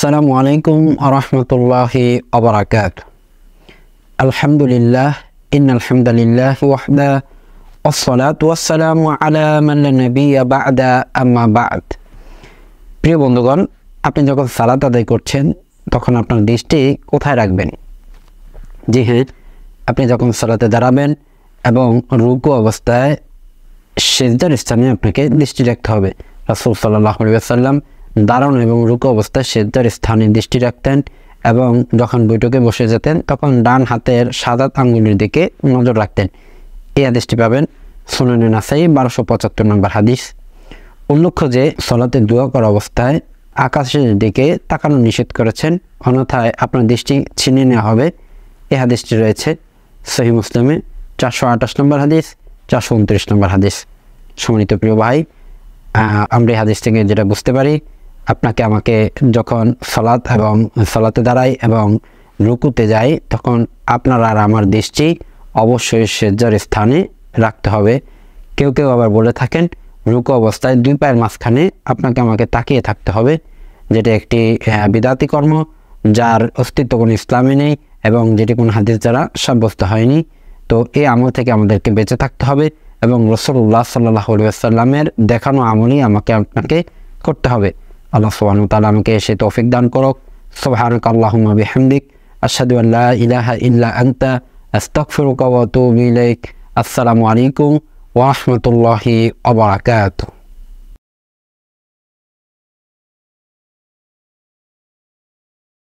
আসসালামু আলাইকুম আরহামতুল্লাহি আবরাকাতুহু। আলহামদুলিল্লাহ ইন্নাল হামদালিল্লাহ ওয়াহদা ওয়াসসালাতু ওয়াসসালামু আলা মান লা নাবিয়্যা বা'দা আম্মা বা'দ। প্রিয় বন্ধুগণ, আপনি যখন সালাত আদায় করছেন তখন আপনার দৃষ্টি কোথায় রাখবেন? জি হ্যাঁ, আপনি যখন সালাতে দাঁড়াবেন এবং রুকু অবস্থায় সিজদার স্থানে আপনাকে দৃষ্টি রাখতে হবে। রাসূল সাল্লাল্লাহু আলাইহি ওয়াসাল্লাম দাঁড়ানো এবং রুকু অবস্থায় সিজদার স্থানে দৃষ্টি রাখতেন এবং যখন বৈঠকে বসে যেতেন তখন ডান হাতের সাদাত আঙ্গুলের দিকে নজর রাখতেন। এই হাদিসটি পাবেন সুনানে নাসাই 1275 নম্বর হাদিস। উল্লেখ্য যে সালাতে দোয়া করা অবস্থায় আকাশের দিকে তাকানো নিষেধ করেছেন, অন্যথায় আপনার দৃষ্টি ছিনিয়ে নেওয়া হবে। এই হাদিসটি রয়েছে সহিহ মুসলিমে 428 নম্বর হাদিস, 429 নম্বর হাদিস। সম্মানিত প্রিয় ভাই, আমরা এই হাদিস থেকে যেটা বুঝতে পারি, আপনাকে আমাকে যখন সালাতে দাঁড়াই এবং রুকুতে যাই তখন আপনার আর আমার দৃষ্টি অবশ্যই সিজদার স্থানে রাখতে হবে। কেউ কেউ আবার বলে থাকেন রুকু অবস্থায় দুই পায়ের মাঝখানে আপনাকে আমাকে তাকিয়ে থাকতে হবে, যেটা একটি বিদআতি কর্ম, যার অস্তিত্ব কোনো ইসলামে নেই এবং যেটি কোনো হাদিস দ্বারা সাব্যস্ত হয়নি। তো এই আমল থেকে আমাদেরকে বেঁচে থাকতে হবে এবং রাসূলুল্লাহ সাল্লাল্লাহু আলাইহি ওয়াসাল্লামের দেখানো আমলই আপনাকে করতে হবে। আল্লাহ সুবহানাহু ওয়া তাআলা আমাকে সে তৌফিক দান করুক। সুবহানাকা আল্লাহুম্মা বিহামদিক আশহাদু আল লা ইলাহা ইল্লা আনতা আস্তাগফিরুকা ওয়া আতুবু ইলাইক। আসসালামু আলাইকুম ওয়া রাহমাতুল্লাহি ওয়া বারাকাতুহু।